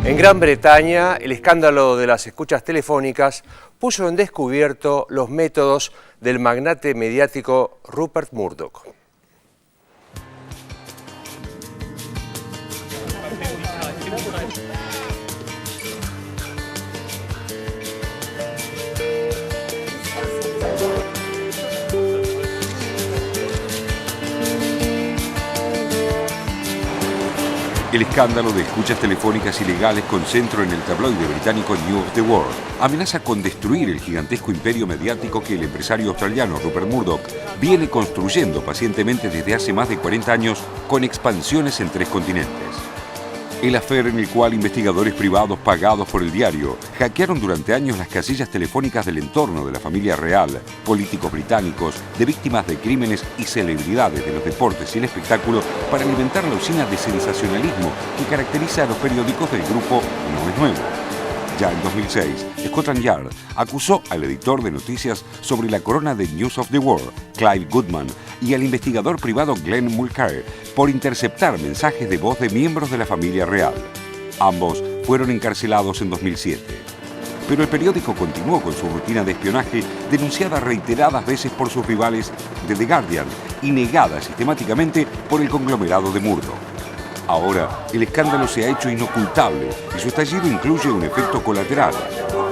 En Gran Bretaña, el escándalo de las escuchas telefónicas puso en descubierto los métodos del magnate mediático Rupert Murdoch. El escándalo de escuchas telefónicas ilegales con centro en el tabloide británico News of the World amenaza con destruir el gigantesco imperio mediático que el empresario australiano Rupert Murdoch viene construyendo pacientemente desde hace más de 40 años con expansiones en 3 continentes. El affair en el cual investigadores privados pagados por el diario hackearon durante años las casillas telefónicas del entorno de la familia real, políticos británicos, de víctimas de crímenes y celebridades de los deportes y el espectáculo para alimentar la usina de sensacionalismo que caracteriza a los periódicos del grupo no es nuevo. Ya en 2006, Scotland Yard acusó al editor de noticias sobre la corona de News of the World, Clive Goodman, y al investigador privado Glenn Mulcahy por interceptar mensajes de voz de miembros de la familia real. Ambos fueron encarcelados en 2007. Pero el periódico continuó con su rutina de espionaje, denunciada reiteradas veces por sus rivales de The Guardian y negada sistemáticamente por el conglomerado de Murdoch. Ahora, el escándalo se ha hecho inocultable y su estallido incluye un efecto colateral: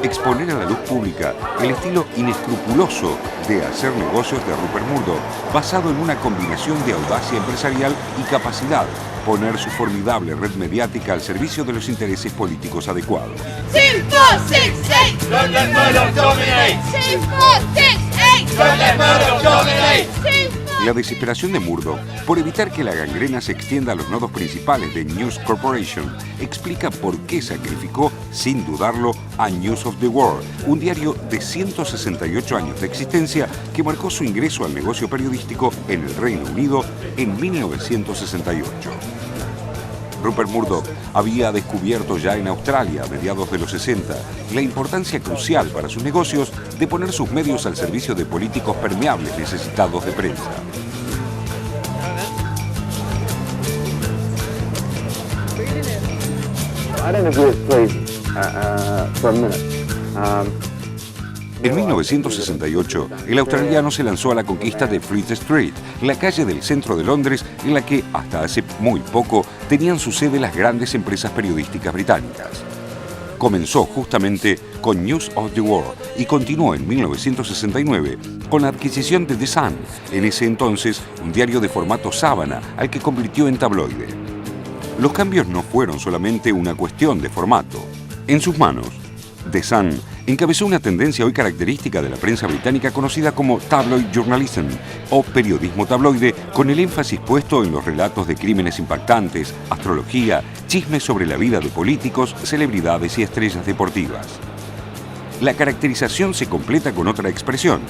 exponer a la luz pública el estilo inescrupuloso de hacer negocios de Rupert Murdoch, basado en una combinación de audacia empresarial y capacidad, poner su formidable red mediática al servicio de los intereses políticos adecuados. 2, 4, 6, 8. Don't let Murdoch dominate. 2, 4, 6, 8. Don't let Murdoch dominate. La desesperación de Murdoch por evitar que la gangrena se extienda a los nodos principales de News Corporation explica por qué sacrificó, sin dudarlo, a News of the World, un diario de 168 años de existencia que marcó su ingreso al negocio periodístico en el Reino Unido en 1968. Rupert Murdoch había descubierto ya en Australia, a mediados de los 60, la importancia crucial para sus negocios de poner sus medios al servicio de políticos permeables necesitados de prensa. En 1968, el australiano se lanzó a la conquista de Fleet Street, la calle del centro de Londres en la que, hasta hace muy poco, tenían su sede las grandes empresas periodísticas británicas. Comenzó justamente con News of the World y continuó en 1969 con la adquisición de The Sun, en ese entonces un diario de formato sábana al que convirtió en tabloide. Los cambios no fueron solamente una cuestión de formato. En sus manos, The Sun encabezó una tendencia hoy característica de la prensa británica conocida como tabloid journalism, o periodismo tabloide, con el énfasis puesto en los relatos de crímenes impactantes, astrología, chismes sobre la vida de políticos, celebridades y estrellas deportivas. La caracterización se completa con otra expresión: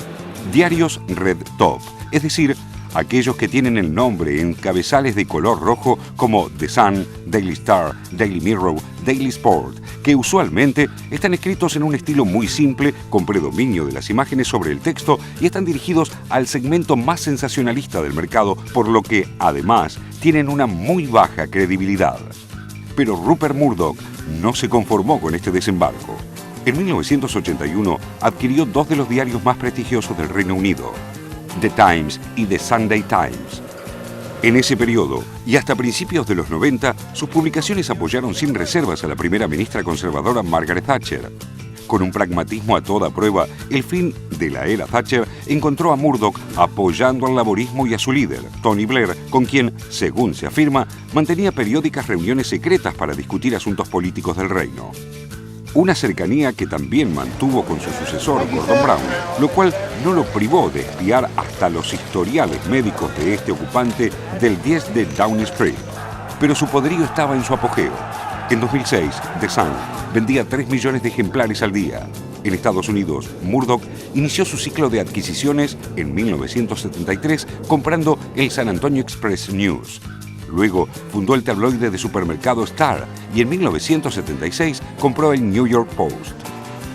diarios red top, es decir, aquellos que tienen el nombre en cabezales de color rojo como The Sun, Daily Star, Daily Mirror, Daily Sport, que usualmente están escritos en un estilo muy simple, con predominio de las imágenes sobre el texto, y están dirigidos al segmento más sensacionalista del mercado, por lo que, además, tienen una muy baja credibilidad. Pero Rupert Murdoch no se conformó con este desembarco. En 1981 adquirió 2 de los diarios más prestigiosos del Reino Unido, The Times y The Sunday Times. En ese periodo, y hasta principios de los 90, sus publicaciones apoyaron sin reservas a la primera ministra conservadora Margaret Thatcher. Con un pragmatismo a toda prueba, el fin de la era Thatcher encontró a Murdoch apoyando al laborismo y a su líder, Tony Blair, con quien, según se afirma, mantenía periódicas reuniones secretas para discutir asuntos políticos del reino. Una cercanía que también mantuvo con su sucesor, Gordon Brown, lo cual no lo privó de espiar hasta los historiales médicos de este ocupante del 10 de Downing Street. Pero su poderío estaba en su apogeo. En 2006, The Sun vendía 3 millones de ejemplares al día. En Estados Unidos, Murdoch inició su ciclo de adquisiciones en 1973 comprando el San Antonio Express News. Luego fundó el tabloide de supermercado Star y en 1976 compró el New York Post.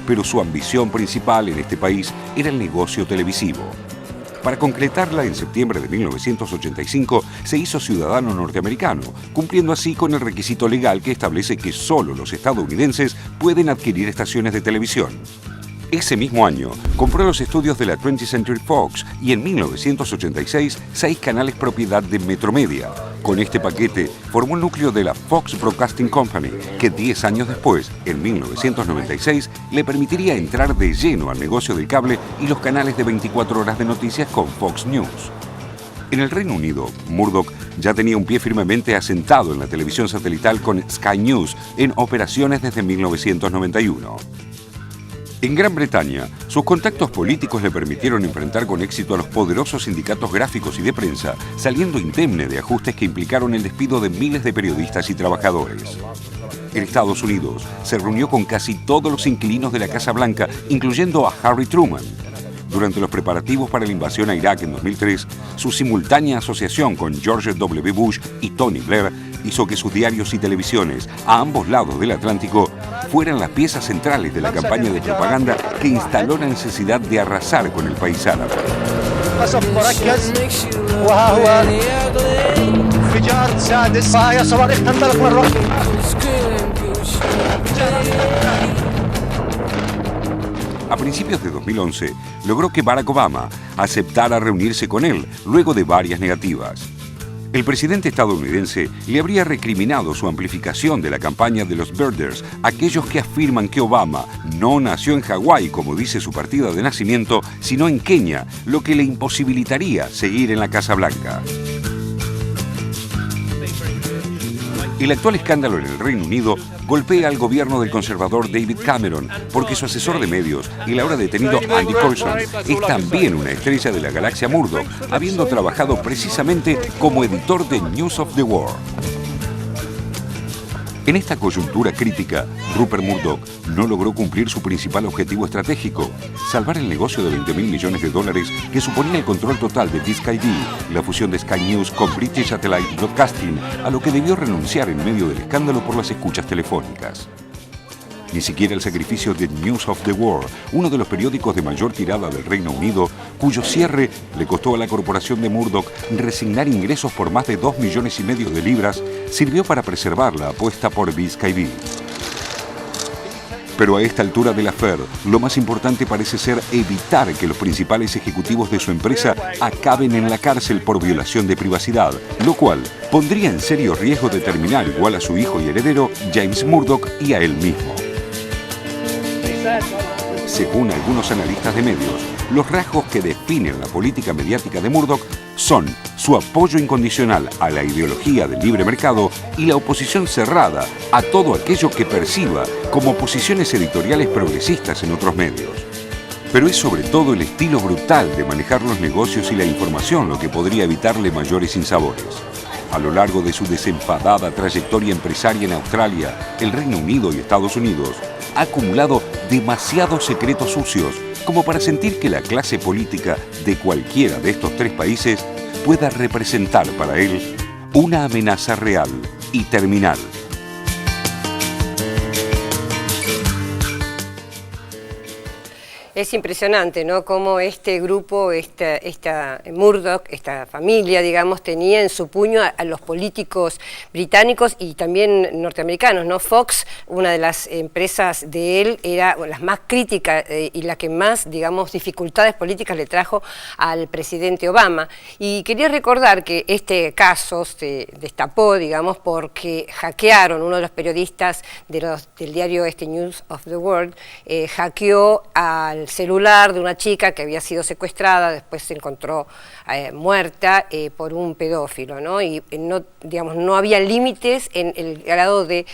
Pero su ambición principal en este país era el negocio televisivo. Para concretarla, en septiembre de 1985 se hizo ciudadano norteamericano, cumpliendo así con el requisito legal que establece que solo los estadounidenses pueden adquirir estaciones de televisión. Ese mismo año, compró los estudios de la 20th Century Fox y en 1986, 6 canales propiedad de Metromedia. Con este paquete, formó el núcleo de la Fox Broadcasting Company, que 10 años después, en 1996, le permitiría entrar de lleno al negocio del cable y los canales de 24 horas de noticias con Fox News. En el Reino Unido, Murdoch ya tenía un pie firmemente asentado en la televisión satelital con Sky News en operaciones desde 1991. En Gran Bretaña, sus contactos políticos le permitieron enfrentar con éxito a los poderosos sindicatos gráficos y de prensa, saliendo indemne de ajustes que implicaron el despido de miles de periodistas y trabajadores. En Estados Unidos, se reunió con casi todos los inquilinos de la Casa Blanca, incluyendo a Harry Truman. Durante los preparativos para la invasión a Irak en 2003, su simultánea asociación con George W. Bush y Tony Blair hizo que sus diarios y televisiones a ambos lados del Atlántico fueran las piezas centrales de la campaña de propaganda que instaló la necesidad de arrasar con el país árabe. A principios de 2011, logró que Barack Obama aceptara reunirse con él, luego de varias negativas. El presidente estadounidense le habría recriminado su amplificación de la campaña de los Birders, aquellos que afirman que Obama no nació en Hawái, como dice su partida de nacimiento, sino en Kenia, lo que le imposibilitaría seguir en la Casa Blanca. El actual escándalo en el Reino Unido golpea al gobierno del conservador David Cameron porque su asesor de medios, el ahora detenido Andy Coulson, es también una estrella de la galaxia Murdoch, habiendo trabajado precisamente como editor de News of the World. En esta coyuntura crítica, Rupert Murdoch no logró cumplir su principal objetivo estratégico, salvar el negocio de $20.000 millones que suponía el control total de Sky TV, la fusión de Sky News con British Satellite Broadcasting, a lo que debió renunciar en medio del escándalo por las escuchas telefónicas. Ni siquiera el sacrificio de News of the World, uno de los periódicos de mayor tirada del Reino Unido, cuyo cierre le costó a la corporación de Murdoch resignar ingresos por más de $2,5 millones de libras, sirvió para preservar la apuesta por Sky TV. Pero a esta altura del affair, lo más importante parece ser evitar que los principales ejecutivos de su empresa acaben en la cárcel por violación de privacidad, lo cual pondría en serio riesgo de terminar igual a su hijo y heredero, James Murdoch, y a él mismo. Según algunos analistas de medios, los rasgos que definen la política mediática de Murdoch son su apoyo incondicional a la ideología del libre mercado y la oposición cerrada a todo aquello que perciba como posiciones editoriales progresistas en otros medios. Pero es sobre todo el estilo brutal de manejar los negocios y la información lo que podría evitarle mayores sinsabores. A lo largo de su desenfadada trayectoria empresaria en Australia, el Reino Unido y Estados Unidos, ha acumulado demasiados secretos sucios como para sentir que la clase política de cualquiera de estos 3 países pueda representar para él una amenaza real y terminal. Es impresionante, ¿no? Cómo este grupo, esta Murdoch, esta familia, digamos, tenía en su puño a los políticos británicos y también norteamericanos, ¿no? Fox, una de las empresas de él, era las más críticas y la que más, digamos, dificultades políticas le trajo al presidente Obama. Y quería recordar que este caso se destapó, digamos, porque hackearon, uno de los periodistas del diario News of the World, hackeó al celular de una chica que había sido secuestrada, después se encontró muerta por un pedófilo, ¿no? Y no, digamos, no había límites en el grado de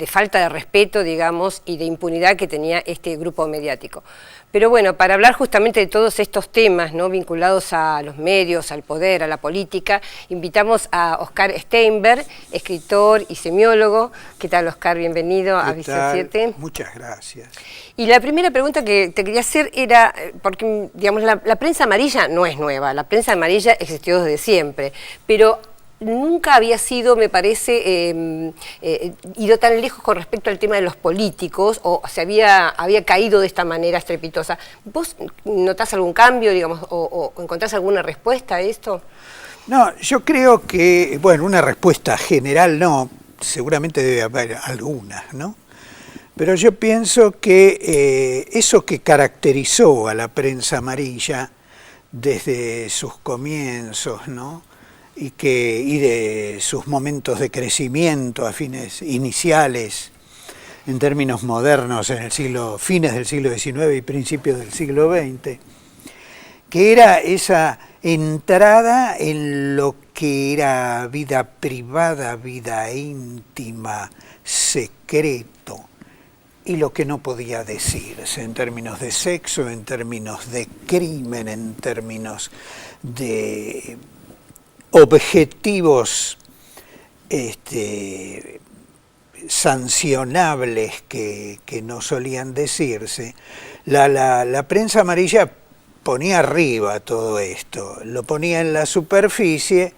falta de respeto, digamos, y de impunidad que tenía este grupo mediático. Pero bueno, para hablar justamente de todos estos temas, ¿no?, vinculados a los medios, al poder, a la política, invitamos a Oscar Steinberg, escritor y semiólogo. ¿Qué tal, Oscar? Bienvenido a Vice 7. Muchas gracias. Y la primera pregunta que te quería hacer era, porque digamos, la prensa amarilla no es nueva, la prensa amarilla existió desde siempre, pero nunca había sido, me parece, ido tan lejos con respecto al tema de los políticos, o se había caído de esta manera estrepitosa. ¿Vos notás algún cambio, digamos, o encontrás alguna respuesta a esto? No, yo creo que, bueno, una respuesta general no, seguramente debe haber algunas, ¿no? Pero yo pienso que eso que caracterizó a la prensa amarilla desde sus comienzos, ¿no? y de sus momentos de crecimiento a fines iniciales, en términos modernos, en el fines del siglo XIX y principios del siglo XX, que era esa entrada en lo que era vida privada, vida íntima, secreto, y lo que no podía decirse en términos de sexo, en términos de crimen, en términos de objetivos sancionables que no solían decirse. La prensa amarilla ponía arriba todo esto, lo ponía en la superficie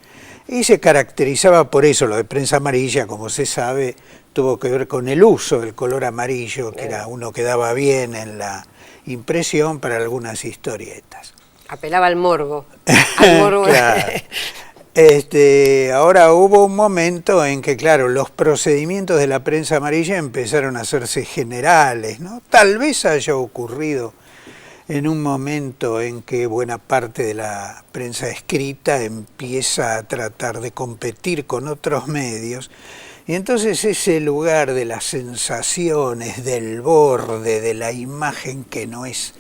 y se caracterizaba por eso. Lo de prensa amarilla, como se sabe, tuvo que ver con el uso del color amarillo, que era uno que daba bien en la impresión para algunas historietas. Apelaba al morbo. Al morbo. Claro. Ahora hubo un momento en que, claro, los procedimientos de la prensa amarilla empezaron a hacerse generales, ¿no? Tal vez haya ocurrido en un momento en que buena parte de la prensa escrita empieza a tratar de competir con otros medios, y entonces ese lugar de las sensaciones, del borde, de la imagen que no es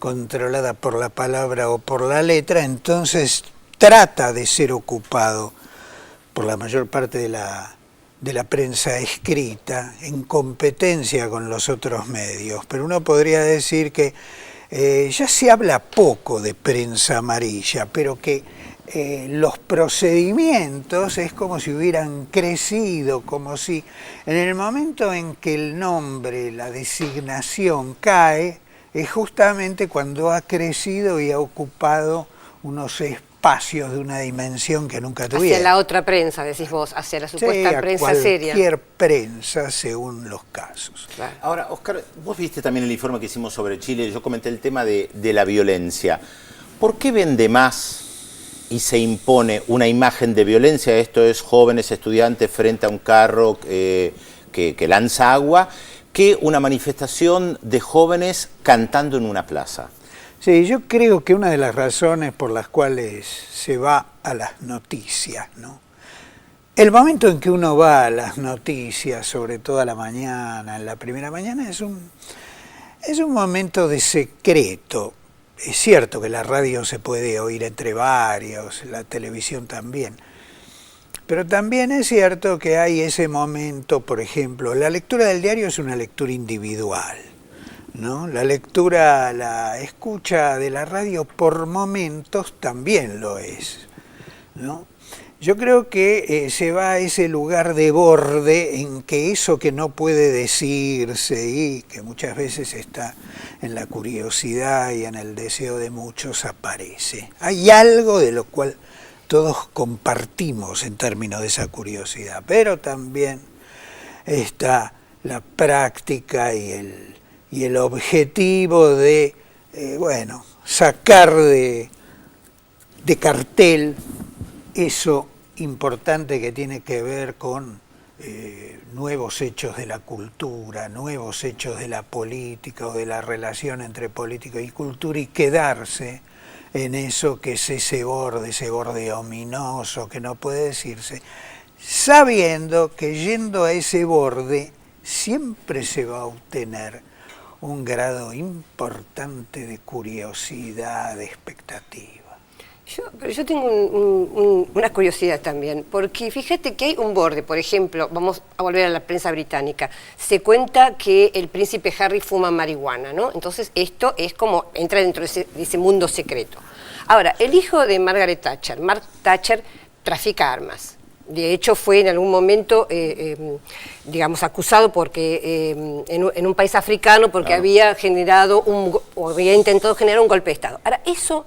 controlada por la palabra o por la letra, entonces trata de ser ocupado por la mayor parte de la prensa escrita en competencia con los otros medios. Pero uno podría decir que ya se habla poco de prensa amarilla, pero que los procedimientos es como si hubieran crecido, como si en el momento en que el nombre, la designación cae, es justamente cuando ha crecido y ha ocupado unos espacios de una dimensión que nunca tuviera. Hacia la otra prensa, decís vos, hacia la supuesta prensa seria. Cualquier prensa según los casos. Claro. Ahora, Oscar, vos viste también el informe que hicimos sobre Chile, yo comenté el tema de la violencia. ¿Por qué vende más y se impone una imagen de violencia? Esto es jóvenes estudiantes frente a un carro que lanza agua, que una manifestación de jóvenes cantando en una plaza. Sí, yo creo que una de las razones por las cuales se va a las noticias, ¿no? El momento en que uno va a las noticias, sobre todo a la mañana, en la primera mañana, es un momento de secreto. Es cierto que la radio se puede oír entre varios, la televisión también. Pero también es cierto que hay ese momento, por ejemplo, la lectura del diario es una lectura individual, ¿no? La lectura, la escucha de la radio por momentos también lo es, ¿no? Yo creo que se va a ese lugar de borde en que eso que no puede decirse y que muchas veces está en la curiosidad y en el deseo de muchos aparece. Hay algo de lo cual todos compartimos en términos de esa curiosidad, pero también está la práctica y el objetivo de, sacar de cartel eso importante que tiene que ver con nuevos hechos de la cultura, nuevos hechos de la política o de la relación entre política y cultura, y quedarse en eso que es ese borde ominoso que no puede decirse, sabiendo que yendo a ese borde siempre se va a obtener un grado importante de curiosidad, de expectativa. Pero yo tengo una curiosidad también, porque fíjate que hay un borde, por ejemplo, vamos a volver a la prensa británica, se cuenta que el príncipe Harry fuma marihuana, ¿no? Entonces esto es como, entra dentro de ese mundo secreto. Ahora, el hijo de Margaret Thatcher, Mark Thatcher, trafica armas. De hecho, fue en algún momento, acusado porque en un país africano porque había intentado generar un golpe de Estado. Ahora, eso,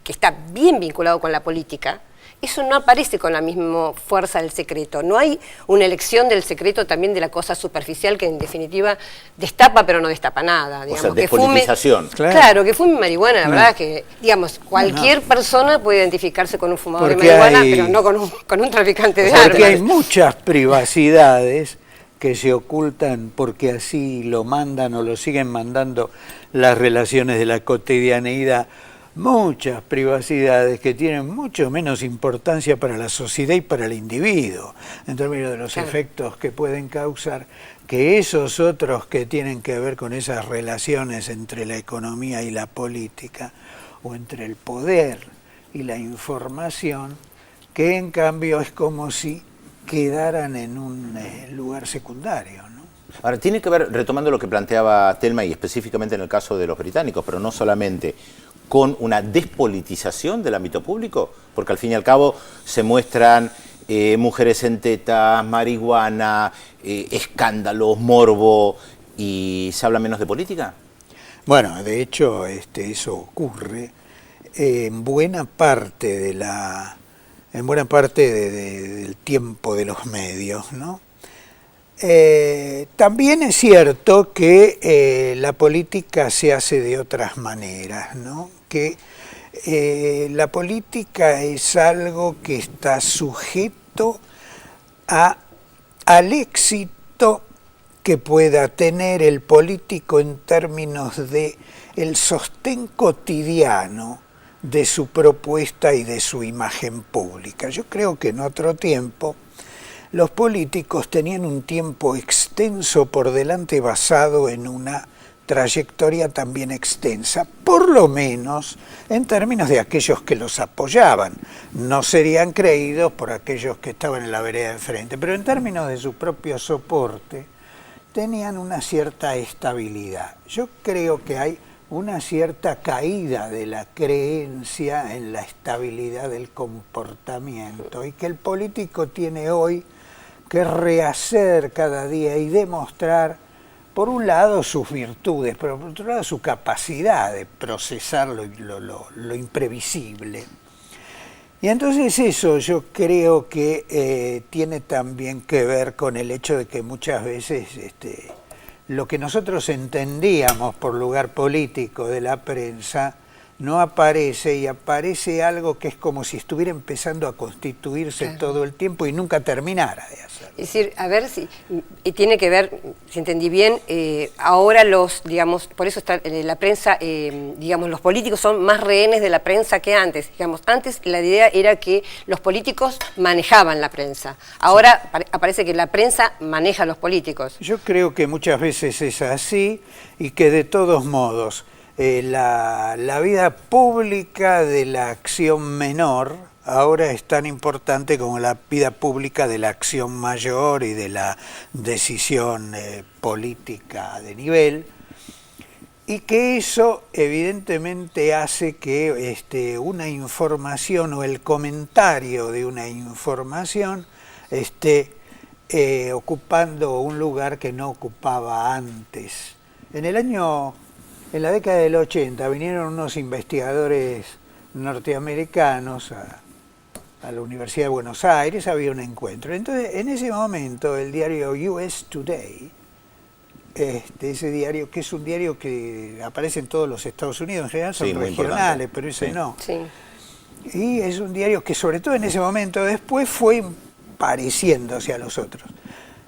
que está bien vinculado con la política, eso no aparece con la misma fuerza del secreto. No hay una elección del secreto también de la cosa superficial que en definitiva destapa pero no destapa nada. Digamos, o sea, despolitización. Claro, que fume marihuana, la verdad que, digamos, cualquier persona puede identificarse con un fumador de marihuana, pero no con un traficante de armas. Porque hay muchas privacidades que se ocultan porque así lo mandan o lo siguen mandando las relaciones de la cotidianeidad, muchas privacidades que tienen mucho menos importancia para la sociedad y para el individuo, en términos de los efectos que pueden causar, que esos otros que tienen que ver con esas relaciones entre la economía y la política, o entre el poder y la información, que en cambio es como si quedaran en un lugar secundario, ¿no? Ahora, tiene que ver, retomando lo que planteaba Thelma, y específicamente en el caso de los británicos, pero no solamente, con una despolitización del ámbito público, porque al fin y al cabo se muestran mujeres en tetas, marihuana, escándalos, morbo, y se habla menos de política. Bueno, de hecho, eso ocurre en buena parte del tiempo de los medios, ¿no? También es cierto que la política se hace de otras maneras, ¿no? Que la política es algo que está sujeto al éxito que pueda tener el político en términos de el sostén cotidiano de su propuesta y de su imagen pública. Yo creo que en otro tiempo los políticos tenían un tiempo extenso por delante basado en una trayectoria también extensa, por lo menos en términos de aquellos que los apoyaban. No serían creídos por aquellos que estaban en la vereda de enfrente, pero en términos de su propio soporte tenían una cierta estabilidad. Yo creo que hay una cierta caída de la creencia en la estabilidad del comportamiento y que el político tiene hoy que rehacer cada día y demostrar, por un lado, sus virtudes, pero por otro lado, su capacidad de procesar lo imprevisible. Y entonces eso yo creo que tiene también que ver con el hecho de que muchas veces lo que nosotros entendíamos por lugar político de la prensa no aparece, y aparece algo que es como si estuviera empezando a constituirse todo el tiempo y nunca terminara de hacerlo. Es decir, a ver si tiene que ver, si entendí bien, ahora digamos, por eso está la prensa, digamos, los políticos son más rehenes de la prensa que antes. Digamos, antes la idea era que los políticos manejaban la prensa. Ahora aparece que la prensa maneja a los políticos. Yo creo que muchas veces es así y que de todos modos la vida pública de la acción menor ahora es tan importante como la vida pública de la acción mayor y de la decisión política de nivel, y que eso evidentemente hace que una información o el comentario de una información esté ocupando un lugar que no ocupaba antes. En la década del 80 vinieron unos investigadores norteamericanos a la Universidad de Buenos Aires, había un encuentro. Entonces, en ese momento, el diario US Today, ese diario, que es un diario que aparece en todos los Estados Unidos, en general son regionales, pero ese no. Sí. Y es un diario que, sobre todo en ese momento, después fue pareciéndose a los otros.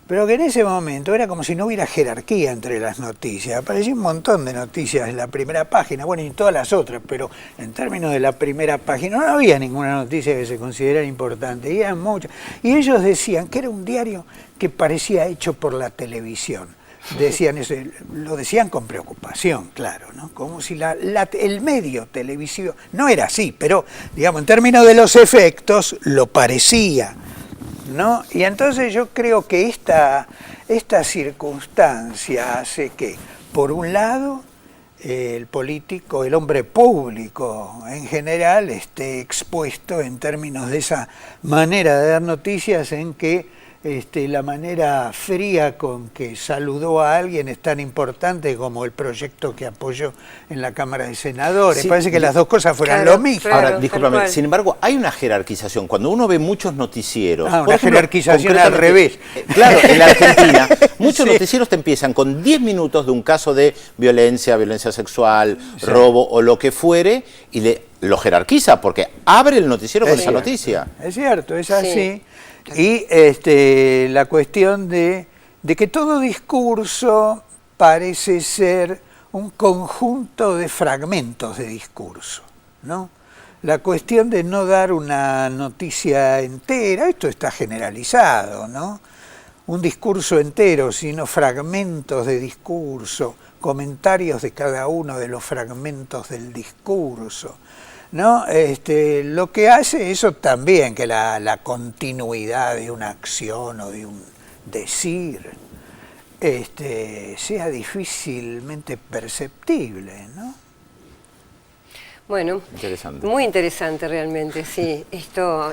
Pero que en ese momento era como si no hubiera jerarquía entre las noticias. Aparecía un montón de noticias en la primera página, bueno, y todas las otras, pero en términos de la primera página no había ninguna noticia que se considerara importante, y eran muchas. Y ellos decían que era un diario que parecía hecho por la televisión. Decían eso, lo decían con preocupación, claro, ¿no? Como si el medio televisivo, no era así, pero digamos, en términos de los efectos, lo parecía, ¿no? Y entonces yo creo que esta circunstancia hace que, por un lado, el político, el hombre público en general, esté expuesto en términos de esa manera de dar noticias en que la manera fría con que saludó a alguien es tan importante como el proyecto que apoyó en la Cámara de Senadores. Sí, parece que las dos cosas fueran claro, lo mismo. claro. Ahora, discúlpame, sin embargo, hay una jerarquización. Cuando uno ve muchos noticieros... Una por ejemplo, jerarquización al revés. Claro, en la Argentina, muchos Sí. noticieros te empiezan con 10 minutos de un caso de violencia sexual, robo o lo que fuere, y lo jerarquiza, porque abre el noticiero con esa noticia. Es cierto, es así. Sí. Y la cuestión de que todo discurso parece ser un conjunto de fragmentos de discurso, ¿no? La cuestión de no dar una noticia entera, esto está generalizado, ¿no? Un discurso entero, sino fragmentos de discurso, comentarios de cada uno de los fragmentos del discurso, ¿no? Lo que hace eso también, que la continuidad de una acción o de un decir sea difícilmente perceptible, ¿no? Bueno, Interesante. muy interesante realmente, sí. Esto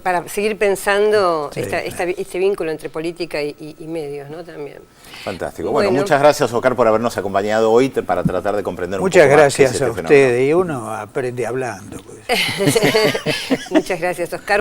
para seguir pensando Sí. este vínculo entre política y medios, ¿no? También. Fantástico. Bueno, Bueno. muchas gracias, Oscar, por habernos acompañado hoy para tratar de comprender un Muchas poco más qué es gracias a este ustedes, fenómeno. y uno aprende hablando, pues. Muchas gracias, Oscar.